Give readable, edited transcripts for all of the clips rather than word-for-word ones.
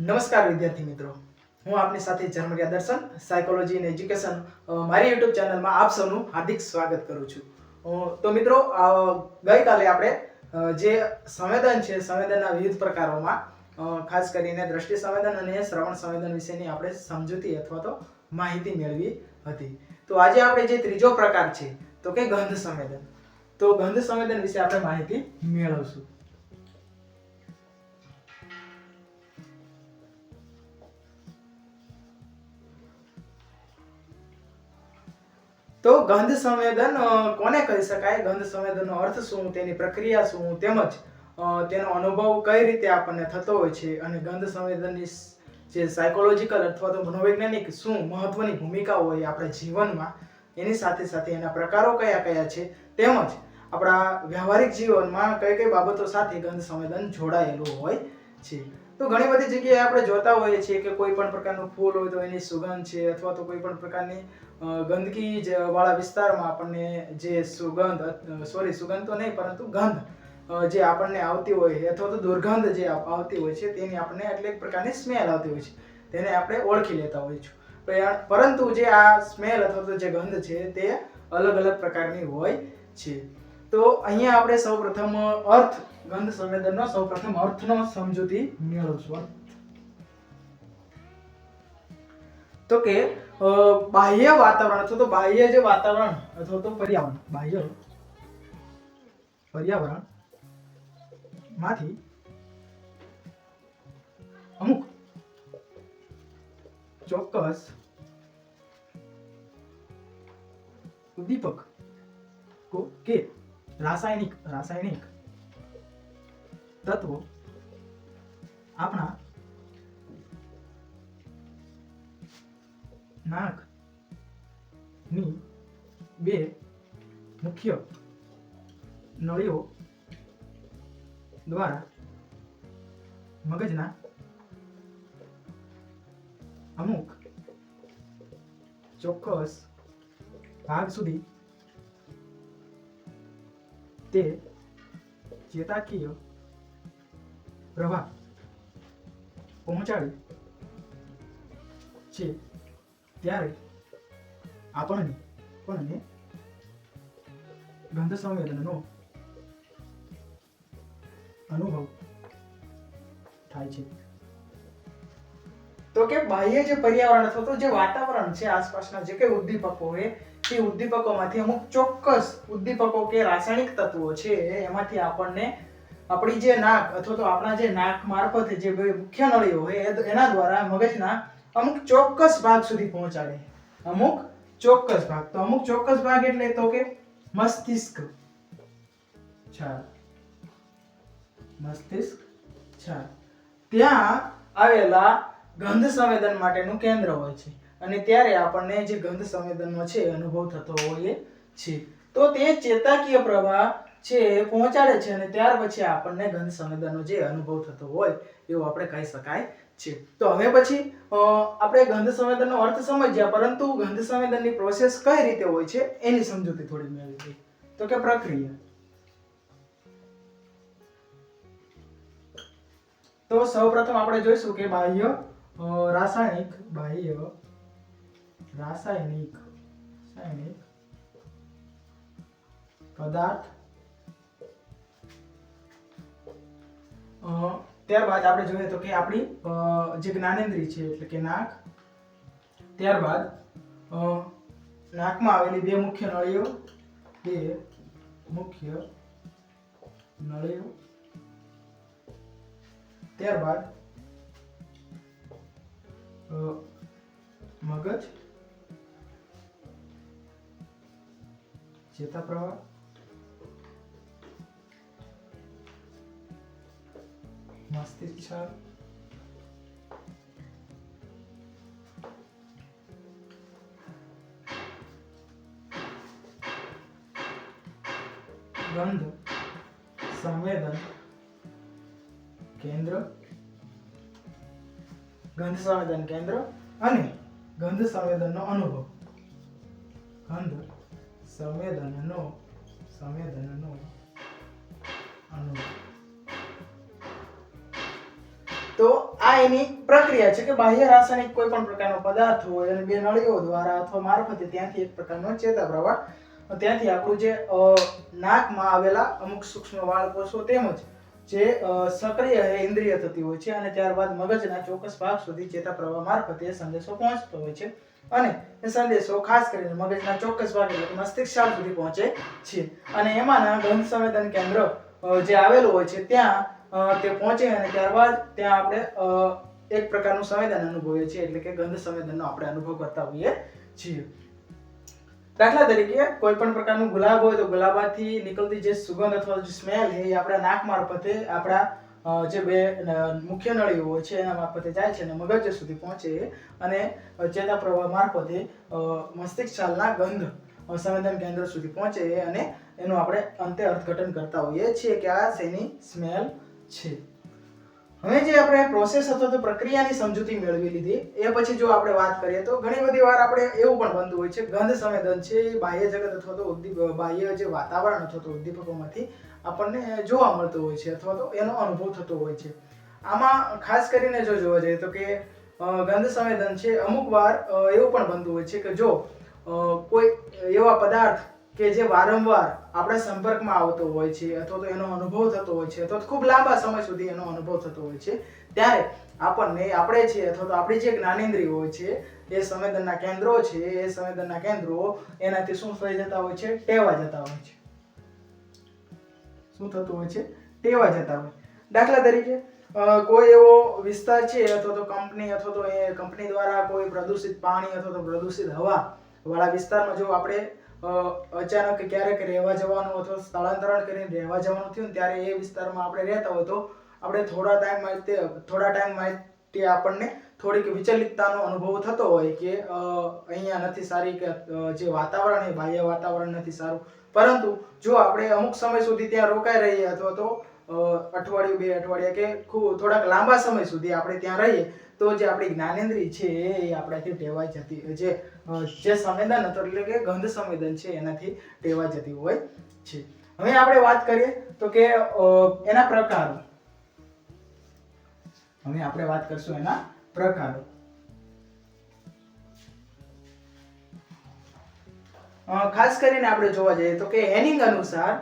નમસ્કાર વિદ્યાર્થી મિત્રો, હું આપની સાથે ઝરમરિયા દર્શન સાયકોલોજી અને એજ્યુકેશન મારી યુટ્યુબ ચેનલમાં આપ સૌનું હાર્દિક સ્વાગત કરું છું. તો મિત્રો, ગઈકાલે આપણે જે સંવેદન છે સંવેદનના વિવિધ પ્રકારોમાં ખાસ કરીને દ્રષ્ટિ સંવેદન અને શ્રવણ સંવેદન વિશેની આપણે સમજૂતી અથવા તો માહિતી મેળવી હતી. તો આજે આપણે જે ત્રીજો પ્રકાર છે તો કે ગંધ સંવેદન, તો ગંધ સંવેદન વિશે આપણે માહિતી મેળવશું. તો ગંધ સંવેદન કોને કહી શકાય, ગંધ સંવેદનનો અર્થ શું, તેની પ્રક્રિયા શું, તેમજ તેનો અનુભવ કઈ રીતે આપણને થતો હોય છે અને ગંધ સંવેદનની જે સાયકોલોજીકલ અથવા તો મનોવૈજ્ઞાનિક શું મહત્વની ભૂમિકા હોય આપણા જીવનમાં, એની સાથે સાથે એના પ્રકારો કયા કયા છે, તેમજ આપણા વ્યવહારિક જીવનમાં કઈ કઈ બાબતો સાથે ગંધ સંવેદન જોડાયેલું હોય છે. તો ઘણી બધી જગ્યાએ આપણે જોતા હોઈએ છીએ કે કોઈ પણ પ્રકારનું ફૂલ હોય તો એની સુગંધ છે, અથવા તો કોઈ પણ પ્રકારની ગંદકી વાળા વિસ્તારમાં આપણને જે સુગંધ તો નહીં પરંતુ ગંધ જે આપણને આવતી હોય અથવા તો દુર્ગંધ જે આવતી હોય છે તેની આપણને એટલે એક પ્રકારની સ્મેલ આવતી હોય છે, તેને આપણે ઓળખી લેતા હોઈએ છીએ. પરંતુ જે આ સ્મેલ અથવા તો જે ગંધ છે તે અલગ અલગ પ્રકારની હોય છે. તો અહીંયા આપણે સૌપ્રથમ ગંધ સંવેદનનો સૌપ્રથમ અર્થનો સમજૂતી મેળવશું. તો કે બાહ્ય વાતાવરણ અથવા તો બાહ્ય જે વાતાવરણ અથવા તો પર્યાવરણ, બાહ્ય પર્યાવરણ માંથી અમુક ચોક્કસ ઉદ્દીપક કે રાસાયણિક તત્વો આપણા નાકની બે મુખ્ય નળીઓ દ્વારા મગજના અમુક ચોક્કસ ભાગ સુધી તે ચેતાકીય પ્રવાહ પહોંચાડે છે, ત્યારે આપણને ગંધ સંવેદનનો અનુભવ થાય છે. તો કે બાહ્ય જે પર્યાવરણ અથવા તો જે વાતાવરણ છે આસપાસના જે કઈ ઉદ્દીપકો હોય તે ઉદ્દીપકોમાંથી અમુક ચોક્કસ ઉદ્દીપકો કે રાસાયણિક તત્વો છે એમાંથી આપણને આપણી જે નાક અથવા તો આપણા જે નાક મારફતે જે મુખ્ય નળીઓ હોય એના દ્વારા મગજના અમુક ચોક્કસ ભાગ સુધી પહોંચાડે. અમુક ચોક્કસ ભાગ, તો અમુક ચોક્કસ ભાગ એટલે તો કે મસ્તિષ્ક છાલ, ત્યાં આવેલા ગંધ સંવેદન માટેનું કેન્દ્ર હોય છે અને ત્યારે આપણને જે ગંધ સંવેદનનો છે અનુભવ થતો હોય છે. તો તે ચેતાકીય પ્રવાહ છે પહોંચાડે છે અને ત્યાર પછી આપણને ગંધ સંવેદનનો જે અનુભવ થતો હોય એવું આપણે કહી શકાય છે. તો હવે પછી આપણે ગંધ સંવેદનનો અર્થ સમજ્યા, પરંતુ ગંધ સંવેદનની પ્રોસેસ કઈ રીતે હોય છે એની સમજૂતી થોડી મેળવી. તો કે પ્રક્રિયા. તો સૌપ્રથમ આપણે જોઈશું કે બાહ્ય રાસાયણિક પદાર્થ, ત્યારબાદ આપણે જોઈએ તો કે આપણી જે જ્ઞાનેન્દ્રિય છે એટલે કે નાક, ત્યારબાદ નાકમાં આવેલી બે મુખ્ય નળીઓ, ત્યારબાદ મગજ, ચેતાપ્રવાહ, મસ્તિષ્ક છાલ, ગંધ સંવેદન કેન્દ્ર અને ગંધ સંવેદનનો અનુભવ. તો આ એની પ્રક્રિયા છે કે બાહ્ય રાસાયણિક કોઈ પણ પ્રકારનો પદાર્થ હોય અને બે નળીઓ દ્વારા અથવા મારફતે ત્યાંથી એક પ્રકારનો ચેતા પ્રવાહ ત્યાંથી આપણું જે નાકમાં આવેલા અમુક સૂક્ષ્મ વાળકોષો તેમજ જે સક્રિય ઇન્દ્રિય થતી હોય છે અને ત્યારબાદ મગજના ચોક્કસ ભાગ સુધી ચેતા પ્રવાહ મારફતે સંદેશો પહોંચતો હોય છે અને એ સંદેશો ખાસ કરીને મગજના ચોક્કસ ભાગ એટલે કે મસ્તિષ્ક સુધી પહોંચે છે અને એમાંના ગંધ સંવેદન કેન્દ્ર જે આવેલું હોય છે ત્યાં તે પહોંચે અને ત્યારબાદ ત્યાં આપણે એક પ્રકારનું સંવેદન અનુભવીએ છીએ એટલે કે ગંધ સંવેદનનો આપણે અનુભવ કરતા હોઈએ છીએ. દાખલા તરીકે કોઈ પણ પ્રકારનું ગુલાબ હોય તો ગુલાબમાંથી નીકળતી જે સુગંધ અથવા જે સ્મેલ છે એ આપણા નાક મારફતે આપણા જે બે મુખ્ય નળીઓ હોય છે એના મારફતે જાય છે અને મગજ સુધી પહોંચે અને ચેતા પ્રવાહ મારફતે મસ્તિષ્ક છાલના ગંધ સંવેદન કેન્દ્ર સુધી પહોંચે અને એનું આપણે અંતે અર્થઘટન કરતા હોઈએ છીએ કે આ શેની સ્મેલ છે. હવે જે આપણે પ્રોસેસ અથવા તો પ્રક્રિયાની સમજૂતી મેળવી લીધી એ પછી જો આપણે વાત કરીએ તો ઘણી બધી વાર આપણે એવું પણ બનતું હોય છે ગંધ સંવેદન છે એ બાહ્ય જગત અથવા તો બાહ્ય જે વાતાવરણ અથવા તો ઉદ્દીપકોમાંથી આપણને જોવા મળતું હોય છે અથવા તો એનો અનુભવ થતો હોય છે. આમાં ખાસ કરીને જો જોવા જઈએ તો કે ગંધ સંવેદન છે અમુક વાર એવું પણ બનતું હોય છે કે જો કોઈ એવા પદાર્થ કે જે વારંવાર આપણા સંપર્કમાં આવતો હોય છે અથવા તો એનો અનુભવ થતો હોય છે અથવા તો ખૂબ લાંબા સમય સુધી એનો અનુભવ થતો હોય છે ત્યારે આપણને આપણે છે અથવા તો આપણી જે જ્ઞાનેન્દ્રિયો હોય છે એ સંવેદનના કેન્દ્રો છે એ સંવેદનના કેન્દ્રો એનાથી શું થઈ જતા હોય છે ટેવા જતા હોય છે. શું થતું હોય છે ટેવા જતા હોય. દાખલા તરીકે કોઈ એવો વિસ્તાર છે અથવા તો કંપની અથવા તો એ કંપની દ્વારા કોઈ પ્રદૂષિત પાણી અથવા તો પ્રદૂષિત હવા વાળા વિસ્તારમાં જો આપણે અચાનક ક્યારેક રહેવા જવાનું અથવા સ્થળાંતરણ કરીને રહેવા જવાનું થયું ત્યારે એ વિસ્તારમાં આપણે રહેતા હોય તો આપણે થોડા ટાઈમ માટે આપણને થોડીક વિચલિતતાનો અનુભવ થતો હોય કે અહીંયા નથી સારી કે જે વાતાવરણ એ બાહ્ય વાતાવરણ નથી સારું. પરંતુ જો આપણે અમુક સમય સુધી ત્યાં રોકાઈ રહીએ અથવા તો અઠવાડિયું બે અઠવાડિયા કે થોડાક લાંબા સમય સુધી આપણે ત્યાં રહીએ તો જે આપણી જ્ઞાનેન્દ્રિય છે એ આપણાથી ટેવાઈ જતી જે સંવેદન એટલે કે ગંધ સંવેદન છે એનાથી ટેવાઈ જતી હોય છે. હવે આપણે વાત કરીએ તો કે એના પ્રકારો. હવે આપણે વાત કરશું એના પ્રકારો. ખાસ કરીને આપણે જોવા જઈએ તો કે હેનિંગ અનુસાર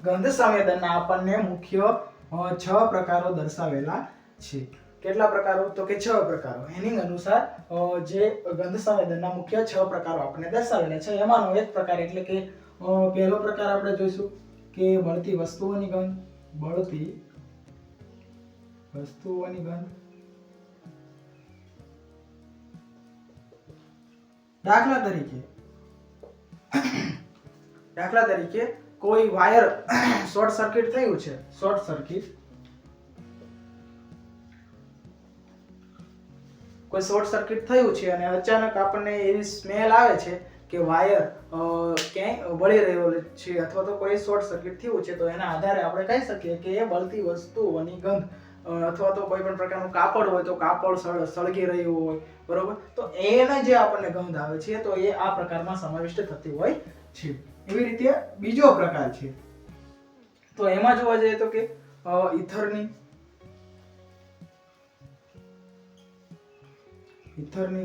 ગંધ સંવેદનના આપણને મુખ્ય 6 પ્રકારો દર્શાવેલા છે. કેટલા પ્રકારો તો કે 6 પ્રકારો. હેનિંગ અનુસાર જે ગંધ સંવેદનના મુખ્ય 6 પ્રકારો આપણને દર્શાવેલા છે. એમાંનો એક પ્રકાર એટલે કે પહેલો પ્રકાર આપણે જોઈશું કે બળતી વસ્તુઓની ગંધ. બળતી વસ્તુઓની ગંધ. દાખલા તરીકે કોઈ વાયર શોર્ટ સર્કિટ થયું છે. કોઈ શોર્ટ સર્કિટ થયું છે અને અચાનક આપણને એવી સ્મેલ આવે છે કે વાયર ક્યાંય બળી રહ્યો છે અથવા તો કોઈ શોર્ટ સર્કિટ થયું છે તો એના આધારે આપણે કહી શકીએ કે એ બળતી વસ્તુઓની ગંધ અથવા તો કોઈ પણ પ્રકારનું કાપડ હોય તો કાપડ સળગી રહ્યું હોય બરોબર તો એને જે આપણને ગંધ આવે છે તો એ આ પ્રકારમાં સમાવિષ્ટ થતી હોય છે. એવી રીતે બીજો પ્રકાર છે તો એમાં જોવા જઈએ તો કે ઈથરની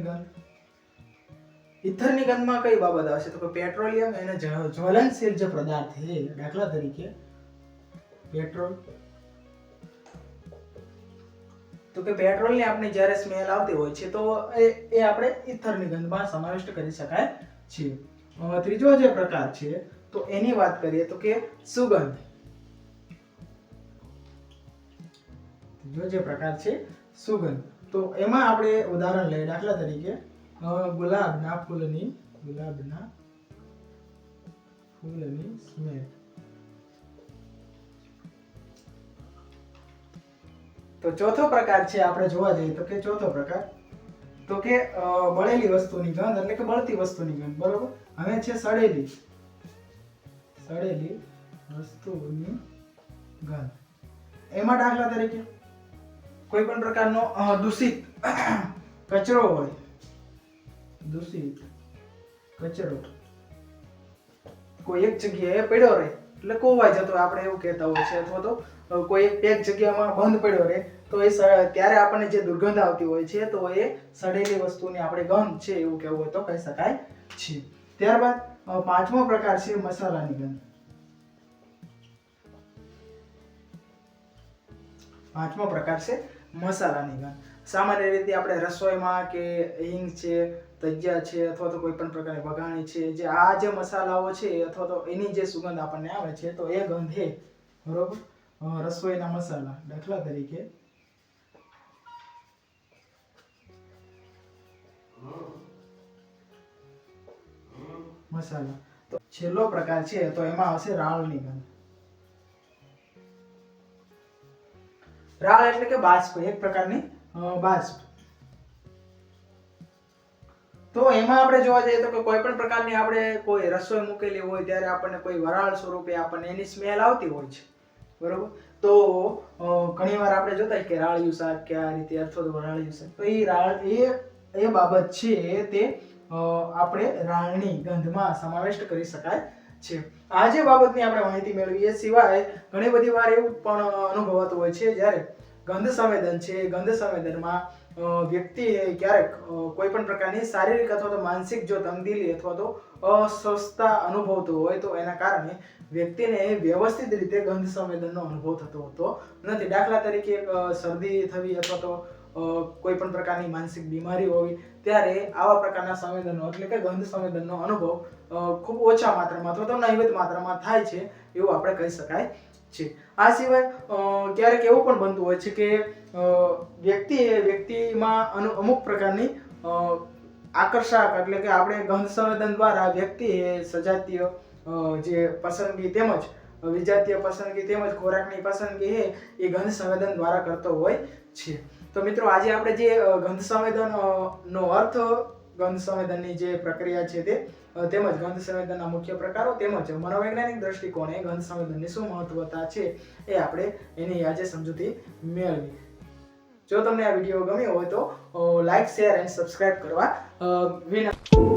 ગંધ. ઈથરની ગંધમાં કઈ બાબત આવશે તો કે પેટ્રોલિયમ અને જ્વલનશીલ જે પદાર્થ છે દાખલા તરીકે પેટ્રોલ તો કે પેટ્રોલની આપણે જ્યારે સ્મેલ આવતી હોય છે તો એ આપણે ઈથરની ગંધમાં સમાવિષ્ટ કરી શકાય છે. ત્રીજો જે પ્રકાર છે તો એની વાત કરીએ તો કે સુગંધ. ત્રીજો જે પ્રકાર છે સુગંધ તો એમાં આપણે ઉદાહરણ લઈએ. દાખલા તરીકે ગુલાબના ફૂલની સ્મેલ. તો ચોથો પ્રકાર છે આપણે જોવા જઈએ તો કે ચોથો પ્રકાર તો કે બળેલી વસ્તુની ગંધ એટલે કે બળતી વસ્તુની ગંધ બરોબર. હવે છે સડેલી વસ્તુની ગંધ. એમાં દાખલા તરીકે કોઈ પણ પ્રકારનો દૂષિત કચરો હોય કોઈ એક જગ્યાએ પડ્યો રહે એટલે કોવાઈ જતો હોય, આપણે એવું કહેતા હોય છે, અથવા તો કોઈ એક જગ્યામાં બંધ પડ્યો રહે તો એ ત્યારે આપણને જે દુર્ગંધ આવતી હોય છે તો એ સડેલી વસ્તુની આપણે ગંધ છે એવું કહેવું હોય તો કહી શકાય છે. ત્યારબાદ પાંચમો પ્રકાર છે મસાલાની ગંધ. પાંચમો પ્રકાર છે મસાલાની ગંધ. સામાન્ય રીતે આપણે રસોઈમાં કે હિંગ છે, તજિયા છે, અથવા તો કોઈ પણ પ્રકારની વઘાણી છે, જે આ જે મસાલાઓ છે અથવા તો એની જે સુગંધ આપણને આવે છે તો એ ગંધ છે, બરોબર. રસોઈના મસાલા, દાખલા તરીકે મસાલા. તો છેલ્લો પ્રકાર છે તો એમાં આવશે રાળની ગંધ. રાળ એટલે કે બાષ્પ, એક પ્રકારની બાષ્પ. તો એમાં આપણે જોવા જઈએ તો કે કોઈ પણ પ્રકારની આપણે કોઈ રસોઈ મૂકેલી હોય ત્યારે આપણને કોઈ વરાળ સ્વરૂપે આપણને એની સ્મેલ આવતી હોય છે, બરોબર. તો ઘણીવાર આપણે જોતા કે રાળિયું શાક કે આ રીતે અથવા તો વરાળિયું શાક, તો એ રાળ એ બાબત છે તે આપણે રાળની ગંધમાં સમાવેશ કરી શકાય છે. આ જે બાબતની આપણે માહિતી મેળવી એ સિવાય ઘણી બધી વાર એવું પણ અનુભવાતું હોય છે જ્યારે ગંધ સંવેદન છે, ગંધ સંવેદનમાં વ્યક્તિ ક્યારેક કોઈ પણ પ્રકારની શારીરિક અથવા તો માનસિક જો તંગદિલી અથવા તો અસ્વસ્થતા અનુભવતો હોય તો એના કારણે વ્યક્તિને વ્યવસ્થિત રીતે ગંધ સંવેદનનો અનુભવ થતો હોતો નથી. દાખલા તરીકે શરદી થવી અથવા તો કોઈ પણ પ્રકારની માનસિક બીમારી હોવી ત્યારે આવા પ્રકારના સંવેદનો એટલે કે ગંધ સંવેદનનો અનુભવ ખૂબ ઓછા માત્રામાં અથવા તો નહિવત માત્રામાં થાય છે એવું આપણે કહી શકાય છે. આ સિવાય ક્યારેક એવું પણ બનતું હોય છે કે વ્યક્તિમાં અમુક પ્રકારની આકર્ષક એટલે કે આપણે ગંધ સંવેદન દ્વારા વ્યક્તિએ સજાતીય જે પસંદગી તેમજ વિજાતીય પસંદગી તેમજ ખોરાકની પસંદગી છે એ ગંધ સંવેદન દ્વારા કરતો હોય છે. તો મિત્રો આજે આપણે જે ગંધ સંવેદન નો અર્થ, ગંધ સંવેદનની જે પ્રક્રિયા છે તે તેમજ ગંધ સંવેદનના મુખ્ય પ્રકારો તેમજ મનોવૈજ્ઞાનિક દ્રષ્ટિકોણે ગંધ સંવેદનની શું મહત્વતા છે એ આપણે એની આજે સમજૂતી મેળવી. જો તમને આ વિડીયો ગમ્યો હોય તો લાઈક, શેર અને સબસ્ક્રાઇબ કરવા વિનંતી.